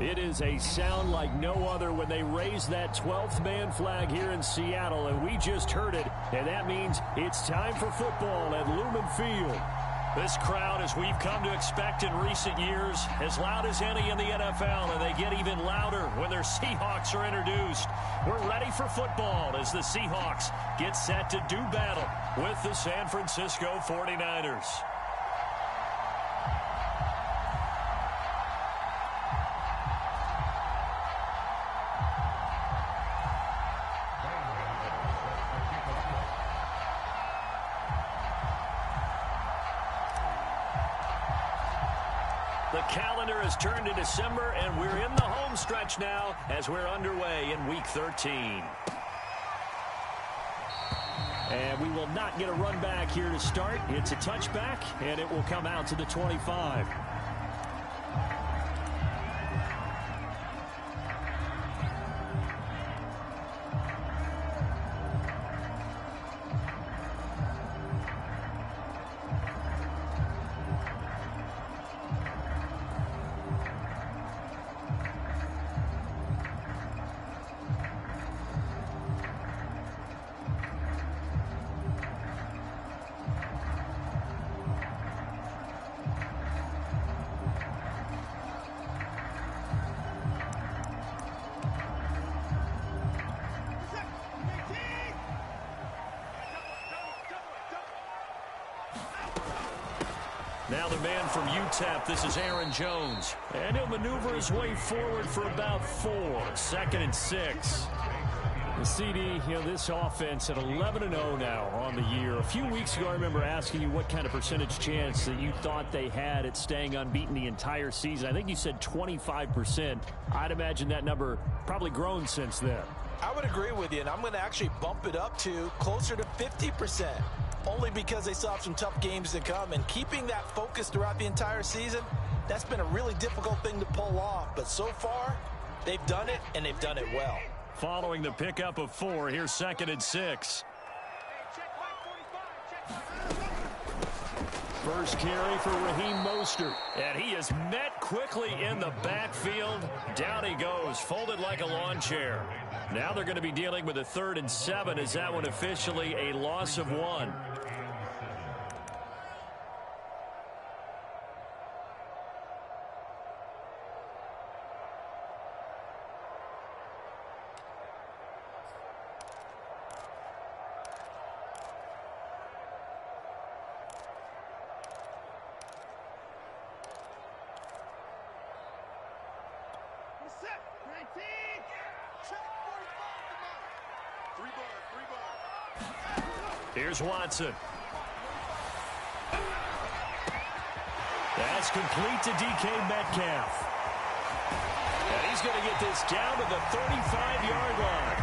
It is a sound like no other when they raise that 12th man flag here in Seattle, and we just heard it, and that means it's time for football at Lumen Field. This crowd, as we've come to expect in recent years, as loud as any in the NFL, and they get even louder when their Seahawks are introduced. We're ready for football as the Seahawks get set to do battle with the San Francisco 49ers. The calendar has turned to December, and we're in the home stretch now as we're underway in Week 13. And we will not get a run back here to start. It's a touchback, and it will come out to the 25. Now the man from UTEP, this is Aaron Jones. And he'll maneuver his way forward for about 4. 2nd and 6. The CD, this offense at 11-0 now on the year. A few weeks ago, I remember asking you what kind of percentage chance that you thought they had at staying unbeaten the entire season. I think you said 25%. I'd imagine that number probably grown since then. I would agree with you, and I'm going to actually bump it up to closer to 50%. Only because they still have some tough games to come, and keeping that focus throughout the entire season, that's been a really difficult thing to pull off. But so far, they've done it, and they've done it well. Following the pickup of 4, here's 2nd and 6. First carry for Raheem Mostert. And he is met quickly in the backfield. Down he goes, folded like a lawn chair. Now they're going to be dealing with a 3rd and 7. Is that one officially a loss of 1? Here's Watson. That's complete to DK Metcalf. And he's going to get this down to the 35-yard line.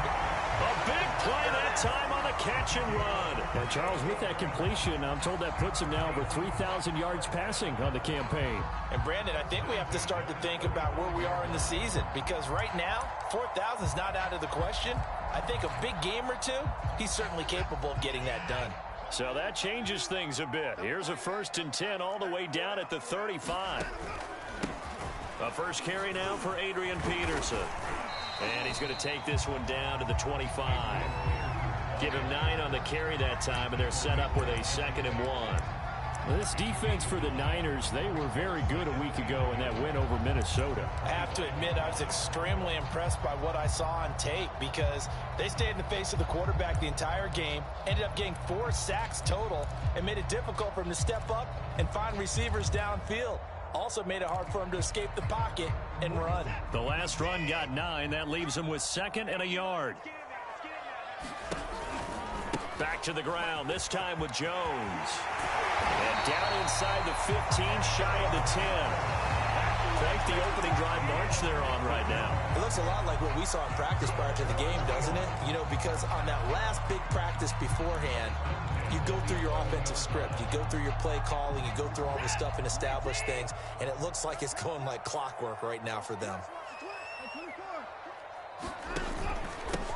A big play that time on the catch and run. And Charles, with that completion, I'm told that puts him now over 3,000 yards passing on the campaign. And Brandon, I think we have to start to think about where we are in the season, because right now, 4,000 is not out of the question. I think a big game or two, he's certainly capable of getting that done. So that changes things a bit. Here's a 1st and 10 all the way down at the 35. A first carry now for Adrian Peterson. And he's going to take this one down to the 25. Give him 9 on the carry that time, and they're set up with a 2nd and 1. Well, this defense for the Niners, they were very good a week ago in that win over Minnesota. I have to admit, I was extremely impressed by what I saw on tape, because they stayed in the face of the quarterback the entire game, ended up getting 4 sacks total, and made it difficult for him to step up and find receivers downfield. Also made it hard for him to escape the pocket and run. The last run got 9. That leaves him with 2nd and a yard. Back to the ground, this time with Jones. And down inside the 15, shy of the 10. Thank the opening drive march they're on right now. It looks a lot like what we saw in practice prior to the game, doesn't it? Because on that last big practice beforehand, you go through your offensive script. You go through your play calling. You go through all the stuff and establish things. And it looks like it's going like clockwork right now for them.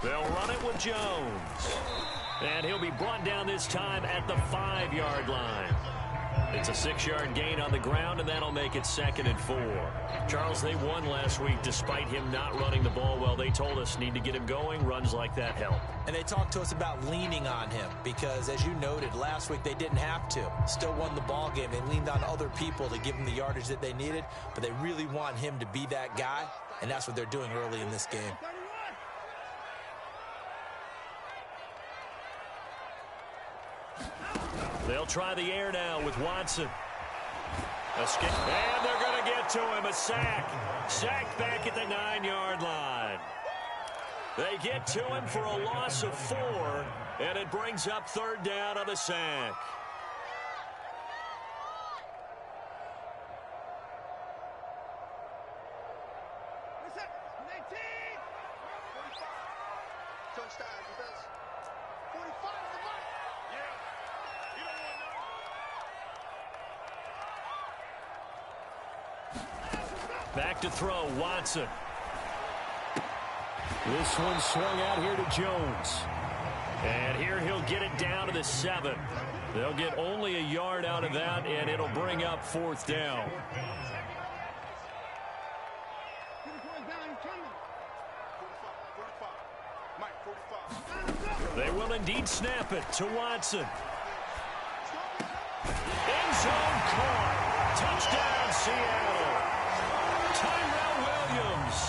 They'll run it with Jones. And he'll be brought down this time at the 5-yard line. It's a 6-yard gain on the ground, and that'll make it 2nd and 4. Charles, they won last week despite him not running the ball well. They told us need to get him going. Runs like that help. And they talked to us about leaning on him because, as you noted, last week they didn't have to. Still won the ball game. They leaned on other people to give them the yardage that they needed, but they really want him to be that guy, and that's what they're doing early in this game. They'll try the air now with Watson. Escape. And they're going to get to him. A sack. Sacked back at the 9-yard line. They get to him for a loss of 4, and it brings up 3rd down on the sack. Back to throw, Watson. This one swung out here to Jones. And here he'll get it down to the 7. They'll get only a yard out of that, and it'll bring up 4th down. They will indeed snap it to Watson. End zone caught. Touchdown, Seattle. Tyrell Williams,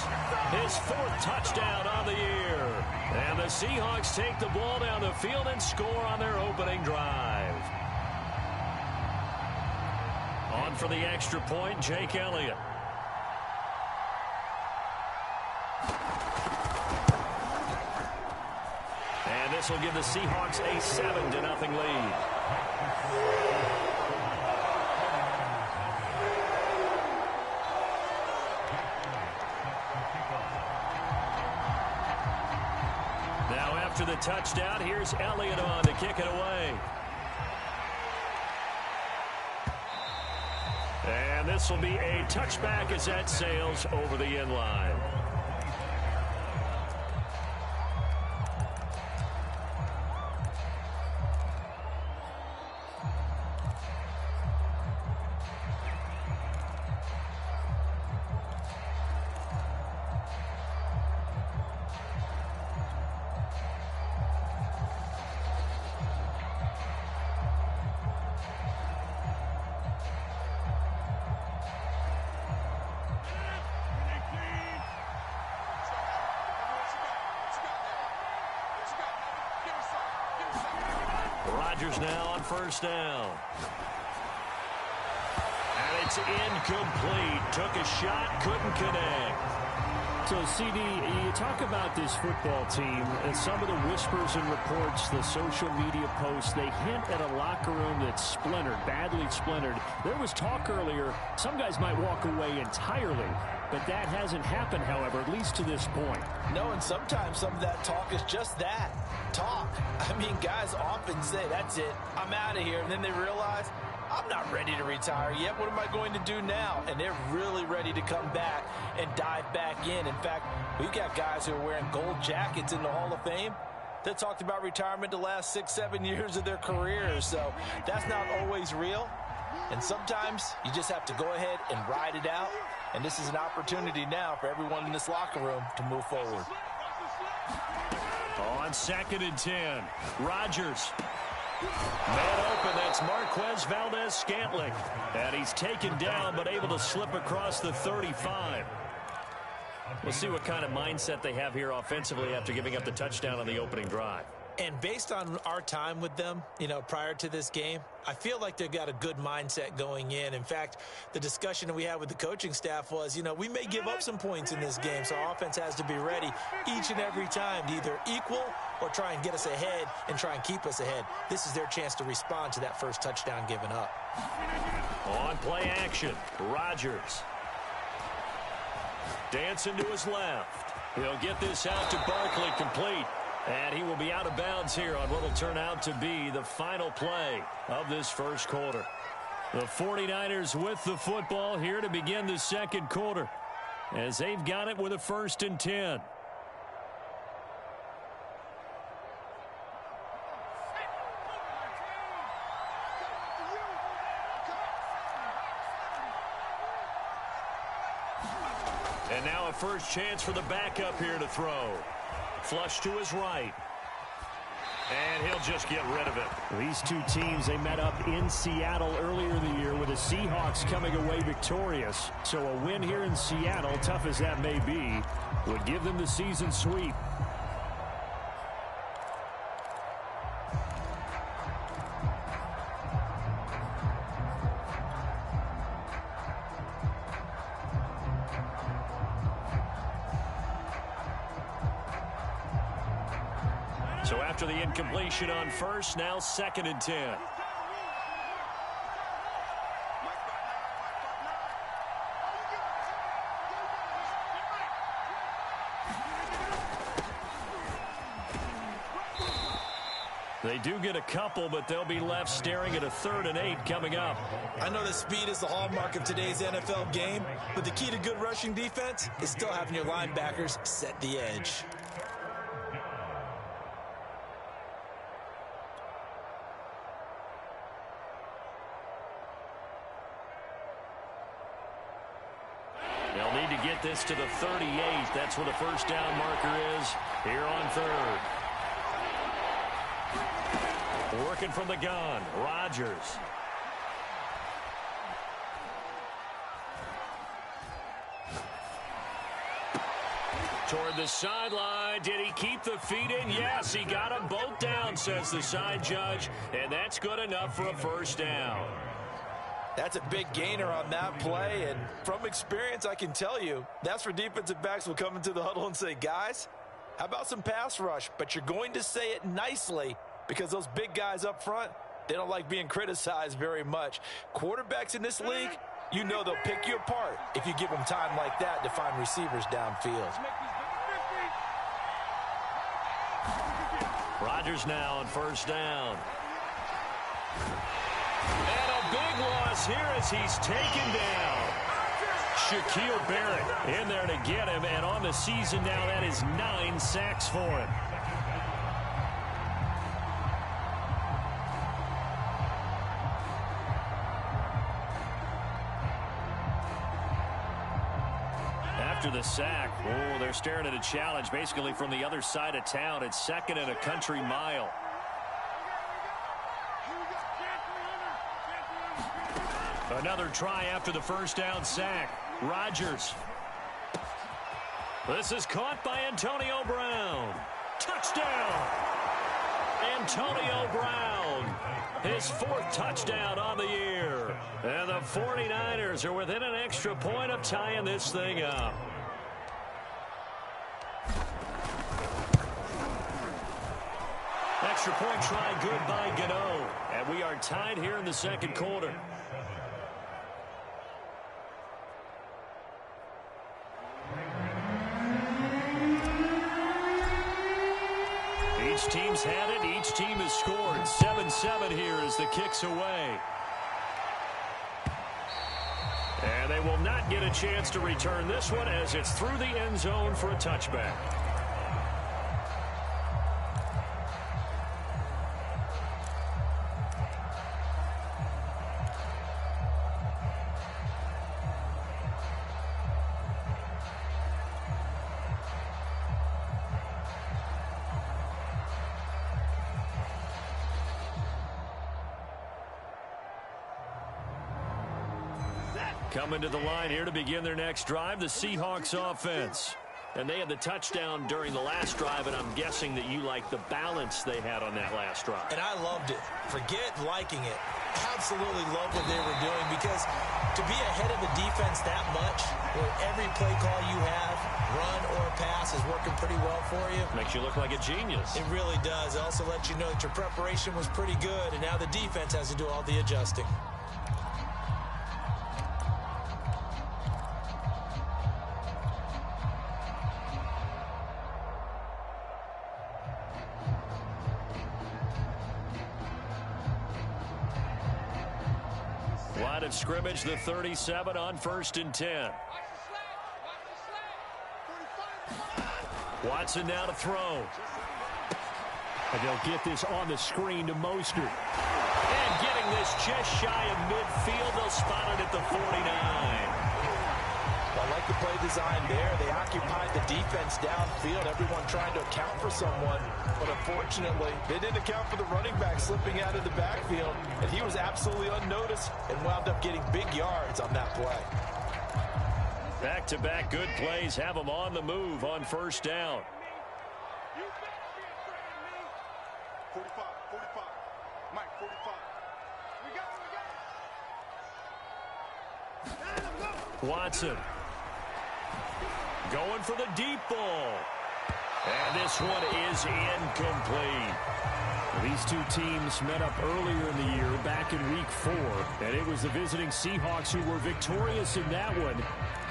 his 4th touchdown on the year. And the Seahawks take the ball down the field and score on their opening drive. On for the extra point, Jake Elliott. And this will give the Seahawks a 7-0 lead. After the touchdown, here's Elliott on to kick it away. And this will be a touchback as that sails over the end line. Rodgers now on 1st down. And it's incomplete. Took a shot, couldn't connect. So, CD, you talk about this football team and some of the whispers and reports, the social media posts, they hint at a locker room that's splintered, badly splintered. There was talk earlier, some guys might walk away entirely, but that hasn't happened, however, at least to this point. No, and sometimes some of that talk is just that, talk. I mean, guys often say, that's it, I'm out of here, and then they realize, I'm not ready to retire yet. What am I going to do now? And they're really ready to come back and dive back in. In fact, we've got guys who are wearing gold jackets in the Hall of Fame that talked about retirement the last 6-7 years of their careers. So that's not always real. And sometimes you just have to go ahead and ride it out. And this is an opportunity now for everyone in this locker room to move forward. On 2nd and 10, Rodgers. Man open, that's Marquez Valdes-Scantling. And he's taken down, but able to slip across the 35. We'll see what kind of mindset they have here offensively after giving up the touchdown on the opening drive. And based on our time with them, prior to this game, I feel like they've got a good mindset going in. In fact, the discussion that we had with the coaching staff was, we may give up some points in this game, so our offense has to be ready each and every time to either equal or try and get us ahead and try and keep us ahead. This is their chance to respond to that first touchdown given up. On play action, Rodgers. Dancing to his left. He'll get this out to Barkley, complete. And he will be out of bounds here on what will turn out to be the final play of this first quarter. The 49ers with the football here to begin the second quarter, as they've got it with a 1st and 10. a first chance for the backup here to throw. Flush to his right. And he'll just get rid of it. These two teams, they met up in Seattle earlier in the year with the Seahawks coming away victorious. So a win here in Seattle, tough as that may be, would give them the season sweep. So after the incompletion on first, now 2nd and 10. They do get a couple, but they'll be left staring at a 3rd and 8 coming up. I know that speed is the hallmark of today's NFL game, but the key to good rushing defense is still having your linebackers set the edge. They'll need to get this to the 38. That's where the first down marker is here on 3rd. Working from the gun, Rodgers. Toward the sideline. Did he keep the feet in? Yes, he got them both down, says the side judge. And that's good enough for a first down. That's a big gainer on that play, and from experience, I can tell you, that's where defensive backs will come into the huddle and say, guys, how about some pass rush? But you're going to say it nicely because those big guys up front, they don't like being criticized very much. Quarterbacks in this league, you know they'll pick you apart if you give them time like that to find receivers downfield. Rodgers now on first down. And a big loss here as he's taken down. Shaquille Barrett in there to get him, and on the season now, that is 9 sacks for him. After the sack, oh, they're staring at a challenge basically from the other side of town. It's 2nd and a country mile. Another try after the first down sack. Rodgers. This is caught by Antonio Brown. Touchdown! Antonio Brown. His 4th touchdown on the year. And the 49ers are within an extra point of tying this thing up. Extra point try good by Gano. And we are tied here in the 2nd quarter. Each team's had it. Each team has scored. 7-7 here as the kick's away. And they will not get a chance to return this one as it's through the end zone for a touchback. Coming to the line here to begin their next drive, the Seahawks offense. And they had the touchdown during the last drive, and I'm guessing that you like the balance they had on that last drive. And I loved it. Forget liking it. Absolutely loved what they were doing, because to be ahead of the defense that much, where every play call you have, run or pass, is working pretty well for you. Makes you look like a genius. It really does. It also lets you know that your preparation was pretty good, and now the defense has to do all the adjusting. Line of scrimmage, the 37 on 1st and 10. Watson now to throw. And they'll get this on the screen to Mostert. And getting this just shy of midfield, they'll spot it at the 49. Well, like the play design there. They occupied the defense downfield, everyone trying to account for someone. But unfortunately, they didn't account for the running back slipping out of the backfield. And he was absolutely unnoticed and wound up getting big yards on that play. Back-to-back good plays have them on the move on first down. 45, 45. Mike, 45. We got it. Watson going for the deep ball. And this one is incomplete. These two teams met up earlier in the year, back in week 4, and it was the visiting Seahawks who were victorious in that one.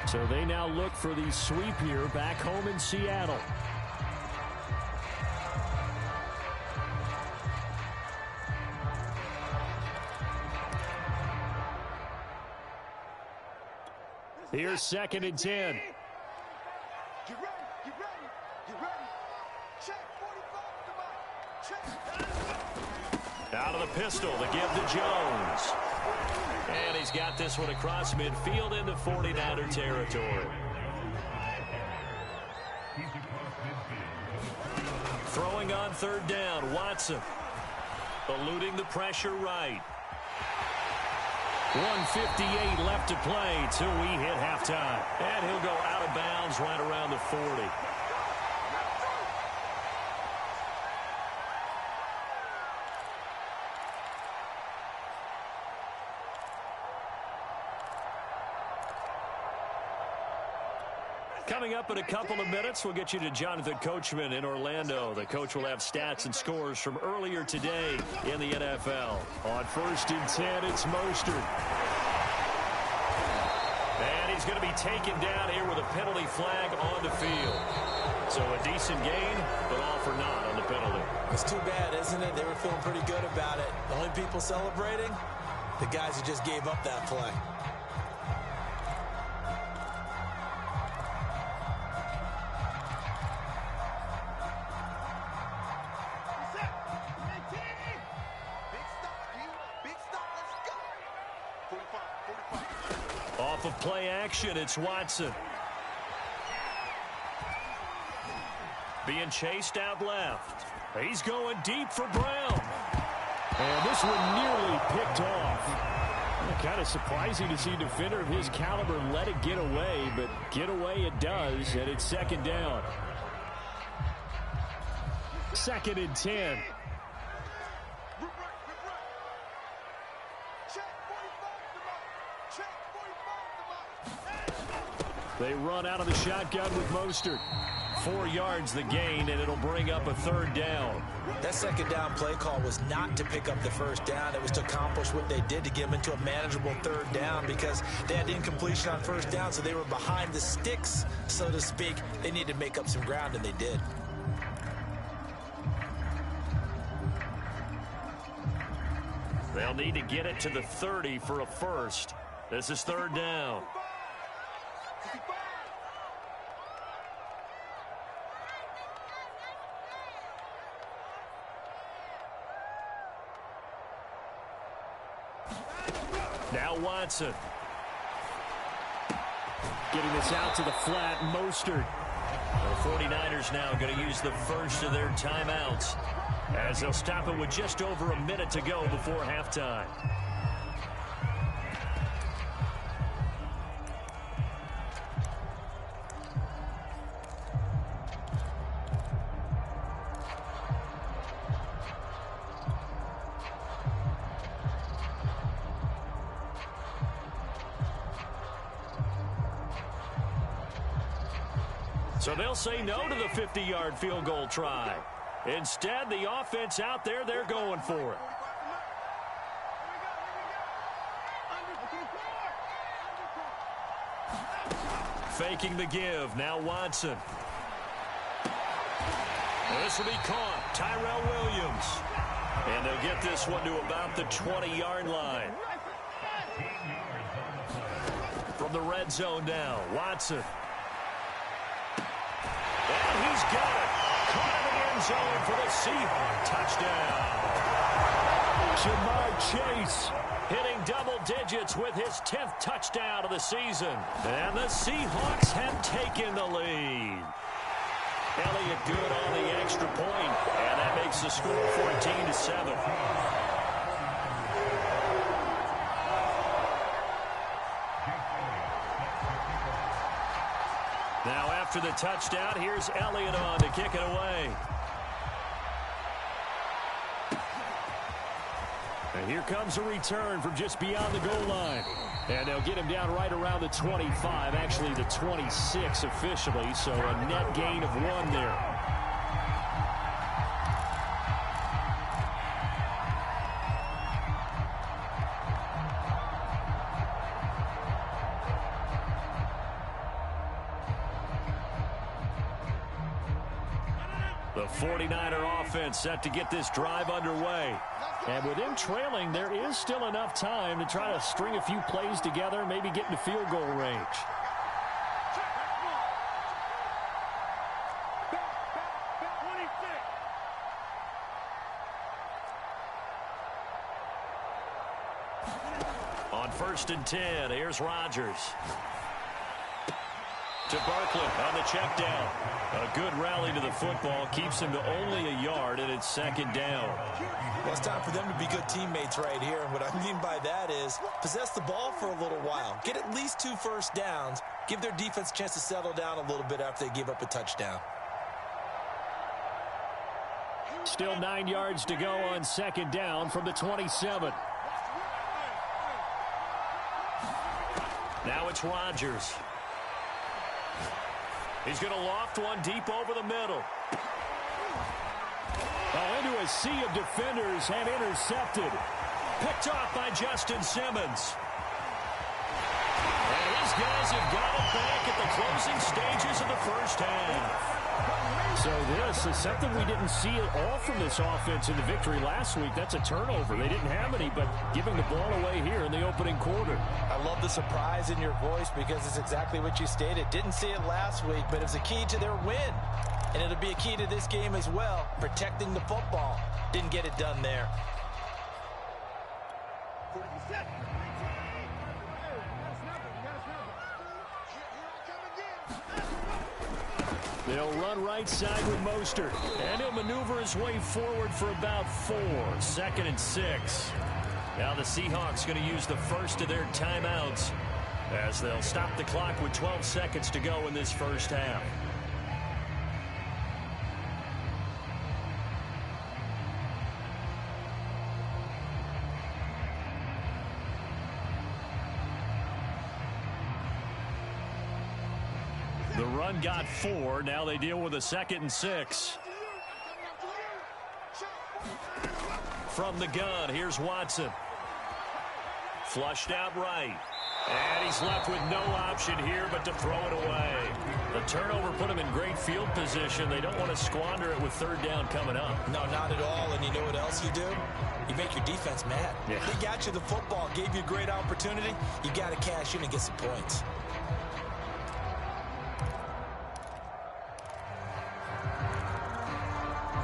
So they now look for the sweep here back home in Seattle. Here's 2nd and 10. Get ready, get ready, get ready. Check 45 to Mike. Check. Out of the pistol to give to Jones. And he's got this one across midfield into 49er territory. Throwing on 3rd down, Watson. Eluding the pressure right. 1:58 left to play till we hit halftime. And he'll go out of bounds right around the 40. Coming up in a couple of minutes, we'll get you to Jonathan Coachman in Orlando. The coach will have stats and scores from earlier today in the NFL. On 1st and 10, it's Mostert. And he's going to be taken down here with a penalty flag on the field. So a decent gain, but all for naught on the penalty. It's too bad, isn't it? They were feeling pretty good about it. The only people celebrating, the guys who just gave up that play. Off of play action, it's Watson. Being chased out left. He's going deep for Brown. And this one nearly picked off. Kind of surprising to see a defender of his caliber let it get away, but get away it does, and it's 2nd down. 2nd and 10. They run out of the shotgun with Mostert. 4 yards the gain, and it'll bring up a 3rd down. That 2nd down play call was not to pick up the 1st down. It was to accomplish what they did to get them into a manageable 3rd down because they had incompletion on 1st down, so they were behind the sticks, so to speak. They needed to make up some ground, and they did. They'll need to get it to the 30 for a first. This is 3rd down. Now Watson. Getting this out to the flat, Mostert. The 49ers now going to use the first of their timeouts as they'll stop it with just over a minute to go before halftime. So they'll say no to the 50-yard field goal try. Instead, the offense out there, they're going for it. Faking the give. Now Watson. This will be caught. Tyrell Williams. And they'll get this one to about the 20-yard line. From the red zone now, Watson. And he's got it. Caught in the end zone for the Seahawks touchdown. Jamar Chase hitting double digits with his 10th touchdown of the season. And the Seahawks have taken the lead. Elliott good on the extra point, and that makes the score 14-7. Now after the touchdown, here's Elliott on to kick it away. And here comes a return from just beyond the goal line. And they'll get him down right around the 25, actually the 26 officially, so a net gain of 1 there. The 49er offense set to get this drive underway. And with them trailing, there is still enough time to try to string a few plays together, maybe get into field goal range. On 1st and 10, here's Rodgers. To Barkley on the check down. A good rally to the football keeps him to only a yard, and it's 2nd down. Well, it's time for them to be good teammates right here. And what I mean by that is possess the ball for a little while. Get at least 2 first downs. Give their defense a chance to settle down a little bit after they give up a touchdown. Still 9 yards to go on 2nd down from the 27. Now it's Rodgers. He's going to loft one deep over the middle. Oh, into a sea of defenders and intercepted. Picked off by Justin Simmons. And his guys have got it back at the closing stages of the first half. So this is something we didn't see at all from this offense in the victory last week. That's a turnover. They didn't have any, but giving the ball away here in the opening quarter. I love the surprise in your voice because it's exactly what you stated. Didn't see it last week, but it's a key to their win. And it'll be a key to this game as well, protecting the football. Didn't get it done there. They'll run right side with Mostert. And he'll maneuver his way forward for about 4. 2nd and 6. Now the Seahawks going to use the first of their timeouts as they'll stop the clock with 12 seconds to go in this first half. The run got 4. Now they deal with a 2nd and 6. From the gun, here's Watson. Flushed out right. And he's left with no option here but to throw it away. The turnover put him in great field position. They don't want to squander it with 3rd down coming up. No, not at all. And you know what else you do? You make your defense mad. Yeah. They got you the football, gave you a great opportunity. You got to cash in and get some points.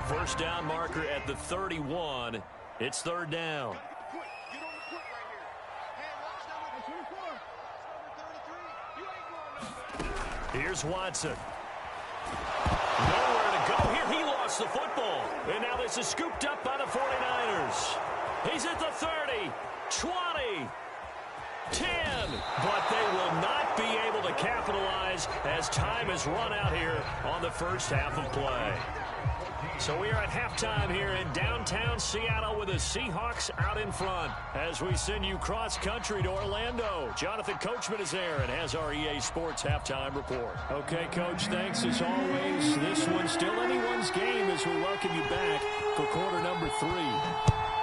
First down marker at the 31. It's 3rd down. Here's Watson. Nowhere to go here. He lost the football. And now this is scooped up by the 49ers. He's at the 30, 20, 10. But they will not be able to capitalize as time has run out here on the first half of play. So we are at halftime here in downtown Seattle with the Seahawks out in front. As we send you cross-country to Orlando, Jonathan Coachman is there and has our EA Sports halftime report. Okay, Coach, thanks as always. This one's still anyone's game as we welcome you back for quarter number 3.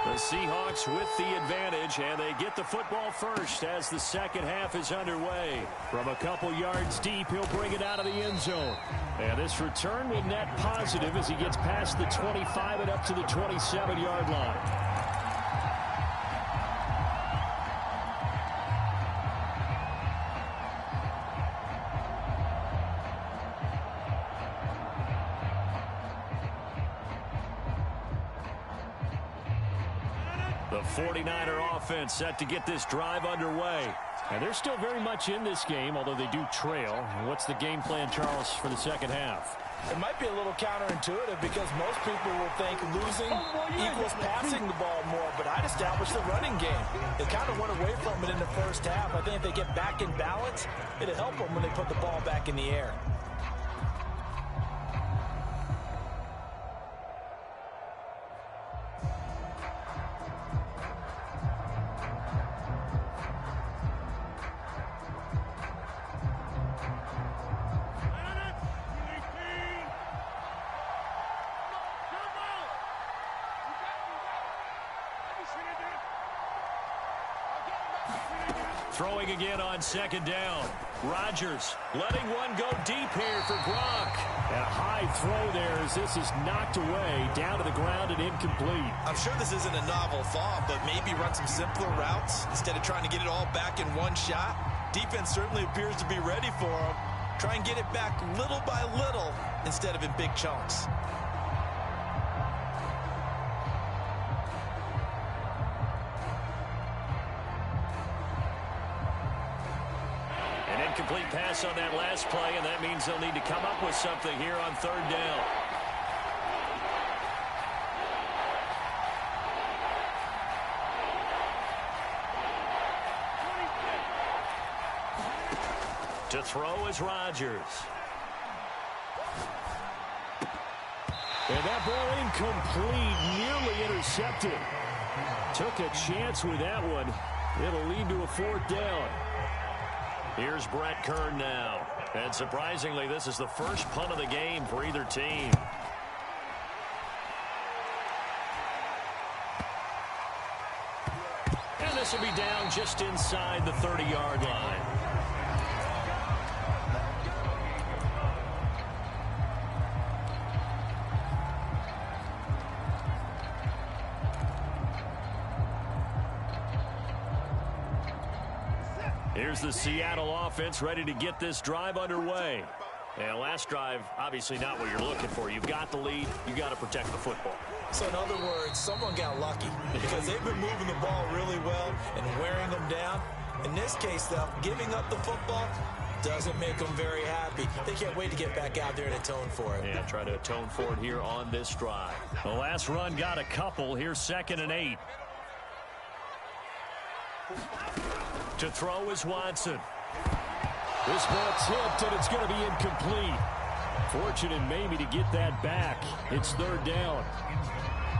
The Seahawks with the advantage, and they get the football first as the second half is underway. From a couple yards deep, he'll bring it out of the end zone. And this return will net positive as he gets past the 25 and up to the 27-yard line. The 49er offense set to get this drive underway. And they're still very much in this game, although they do trail. And what's the game plan, Charles, for the second half? It might be a little counterintuitive because most people will think losing equals passing the ball more, but I'd establish the running game. They kind of went away from it in the first half. I think if they get back in balance, it'll help them when they put the ball back in the air. Throwing again on second down. Rodgers letting one go deep here for Gronk. And a high throw there as this is knocked away, down to the ground and incomplete. I'm sure this isn't a novel thought, but maybe run some simpler routes instead of trying to get it all back in one shot. Defense certainly appears to be ready for him. Try and get it back little by little instead of in big chunks. Incomplete pass on that last play, and that means they'll need to come up with something here on third down. To throw is Rodgers. And that ball incomplete, nearly intercepted. Took a chance with that one. It'll lead to a fourth down. Here's Brett Kern now. And surprisingly, this is the first punt of the game for either team. And this will be down just inside the 30-yard line. Here's the Seattle offense ready to get this drive underway. And last drive, obviously not what you're looking for. You've got the lead. You've got to protect the football. So in other words, someone got lucky because they've been moving the ball really well and wearing them down. In this case, though, giving up the football doesn't make them very happy. They can't wait to get back out there and atone for it. Yeah, try to atone for it here on this drive. The last run got a couple. Here's 2nd and 8. To throw is Watson. This ball tipped, and it's going to be incomplete. Fortunate maybe to get that back. It's third down.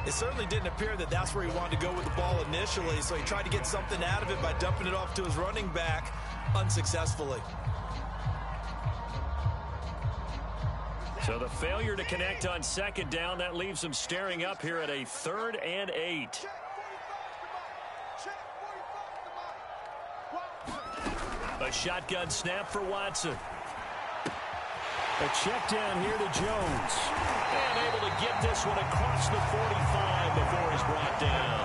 It certainly didn't appear that that's where he wanted to go with the ball initially, so he tried to get something out of it by dumping it off to his running back unsuccessfully. So the failure to connect on second down, that leaves him staring up here at a 3rd and 8. A shotgun snap for Watson. A check down here to Jones. And able to get this one across the 45 before he's brought down.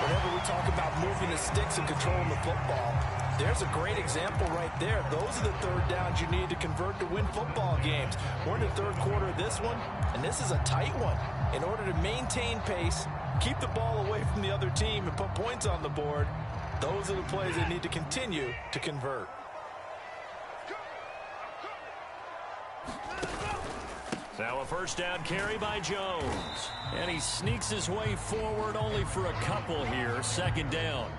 Whenever we talk about moving the sticks and controlling the football, there's a great example right there. Those are the third downs you need to convert to win football games. We're in the third quarter of this one, and this is a tight one. In order to maintain pace, keep the ball away from the other team, and put points on the board, those are the plays they need to continue to convert. Now a first down carry by Jones. And he sneaks his way forward only for a couple here. 2nd down.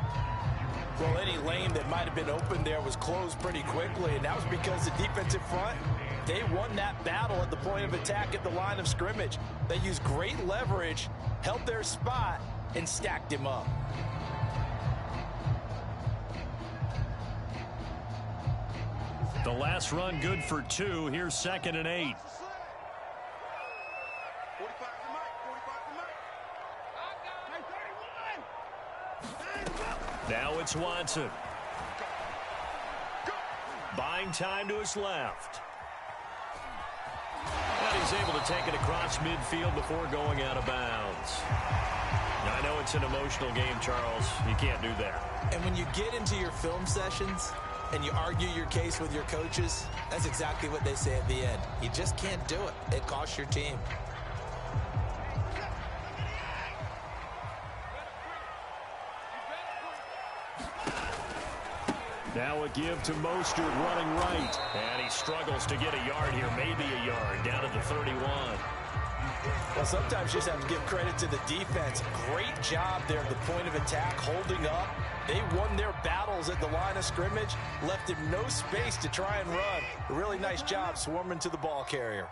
Well, any lane that might have been open there was closed pretty quickly, and that was because the defensive front, they won that battle at the point of attack at the line of scrimmage. They used great leverage, held their spot, and stacked him up. The last run good for 2. Here's 2nd and 8. Now it's Watson. Buying time to his left. And he's able to take it across midfield before going out of bounds. Now, I know it's an emotional game, Charles. You can't do that. And when you get into your film sessions and you argue your case with your coaches, that's exactly what they say at the end. You just can't do it. It costs your team. Now a give to Mostert running right. And he struggles to get a yard here, maybe a yard, down to the 31. Well, sometimes you just have to give credit to the defense. Great job there at the point of attack, holding up. They won their battles at the line of scrimmage, left him no space to try and run. A really nice job swarming to the ball carrier.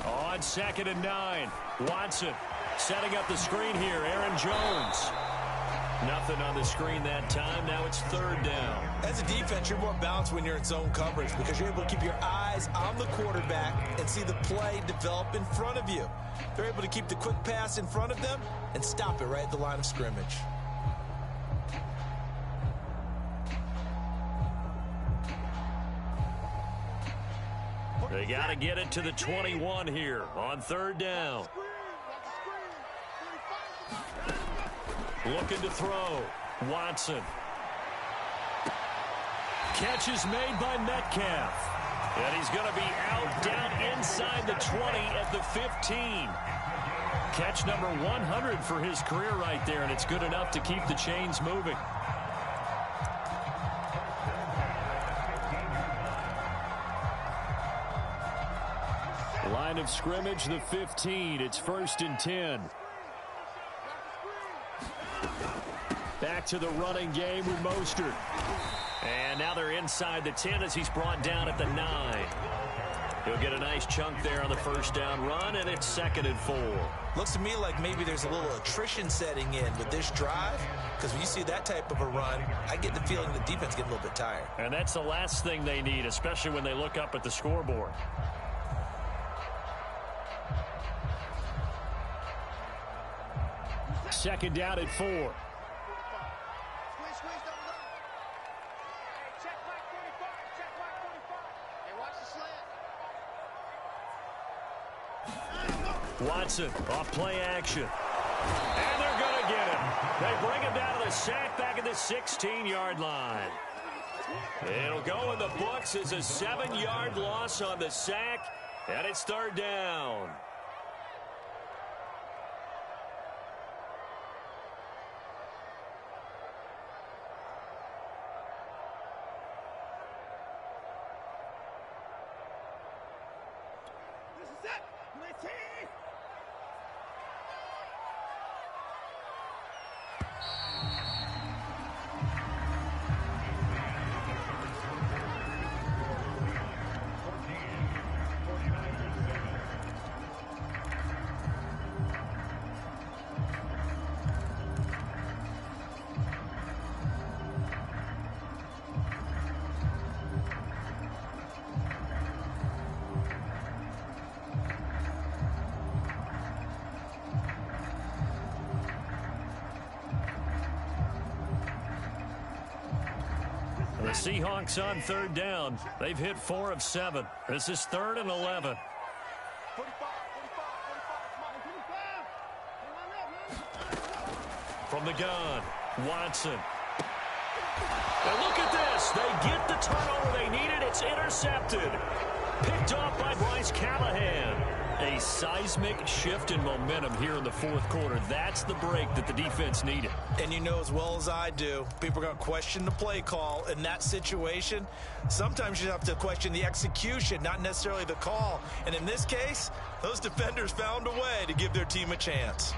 On 2nd and 9, Watson setting up the screen here. Aaron Jones. Nothing on the screen that time. Now it's 3rd down. As a defense, you're more balanced when you're in zone coverage because you're able to keep your eyes on the quarterback and see the play develop in front of you. They're able to keep the quick pass in front of them and stop it right at the line of scrimmage. They got to get it to the 21 here on 3rd down. Looking to throw. Watson. Catch is made by Metcalf. And he's going to be out down inside the 20 at the 15. Catch number 100 for his career right there, and it's good enough to keep the chains moving. Line of scrimmage, the 15. It's 1st and 10. Back to the running game with Mostert. And now they're inside the 10 as he's brought down at the 9. He'll get a nice chunk there on the 1st down run, and it's 2nd and 4. Looks to me like maybe there's a little attrition setting in with this drive, because when you see that type of a run, I get the feeling the defense getting a little bit tired. And that's the last thing they need, especially when they look up at the scoreboard. Second down at 4. Watson off play action. And they're going to get him. They bring him down to the sack back at the 16-yard line. It'll go in the books as a 7-yard loss on the sack, and it's 3rd down. The Seahawks on 3rd down. They've hit 4 of 7. This is 3rd and 11. From the gun, Watson. And look at this. They get the turnover they needed. It's intercepted. Picked off by Bryce Callahan. A seismic shift in momentum here in the 4th quarter. That's the break that the defense needed. And you know as well as I do, people are going to question the play call in that situation. Sometimes you have to question the execution, not necessarily the call. And in this case, those defenders found a way to give their team a chance.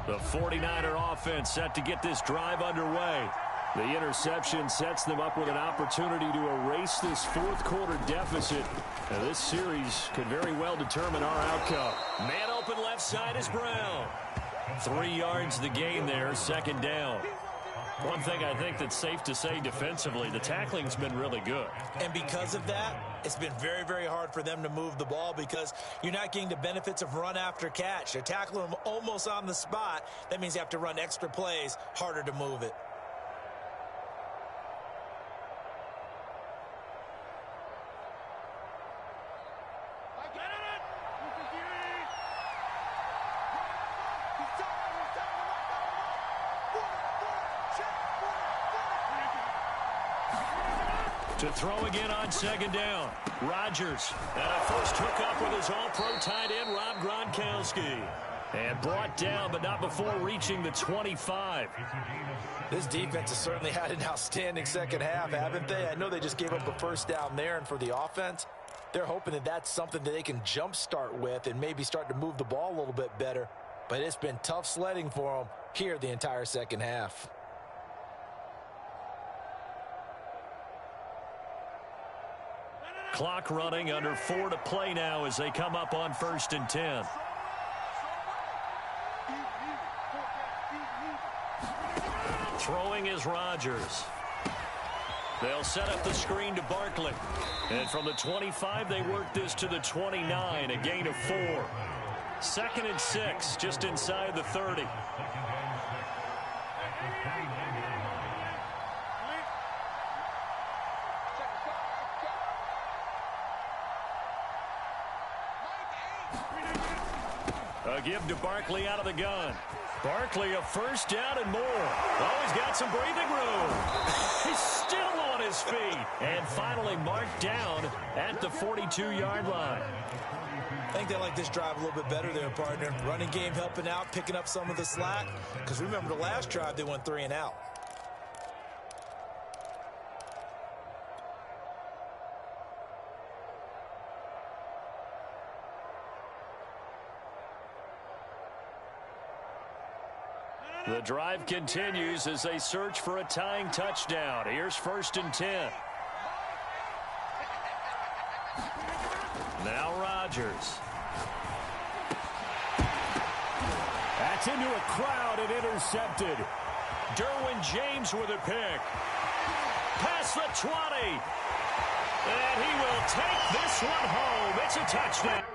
The 49er offense set to get this drive underway. The interception sets them up with an opportunity to erase this 4th quarter deficit. Now, this series could very well determine our outcome. Man open left side is Brown. 3 yards the gain there, 2nd down. One thing I think that's safe to say defensively, the tackling's been really good. And because of that, it's been very, very hard for them to move the ball because you're not getting the benefits of run after catch. They're tackling them almost on the spot. That means you have to run extra plays, harder to move it. To throw again on 2nd down. Rodgers. And a first hookup with his all-pro tight end, Rob Gronkowski. And brought down, but not before reaching the 25. This defense has certainly had an outstanding second half, haven't they? I know they just gave up a first down there, and for the offense, they're hoping that that's something that they can jumpstart with and maybe start to move the ball a little bit better. But it's been tough sledding for them here the entire second half. Clock running, under 4 to play now as they come up on 1st and 10. Throwing is Rodgers. They'll set up the screen to Barkley. And from the 25, they work this to the 29, a gain of 4. 2nd and 6, just inside the 30. A give to Barkley out of the gun. Barkley a first down and more. Oh, he's got some breathing room. He's still on his feet. And finally marked down at the 42-yard line. I think they like this drive a little bit better there, partner. Running game helping out, picking up some of the slack. Because remember the last drive, they went 3 and out. The drive continues as they search for a tying touchdown. Here's 1st and 10. Now Rodgers. That's into a crowd and intercepted. Derwin James with a pick. Past the 20. And he will take this one home. It's a touchdown.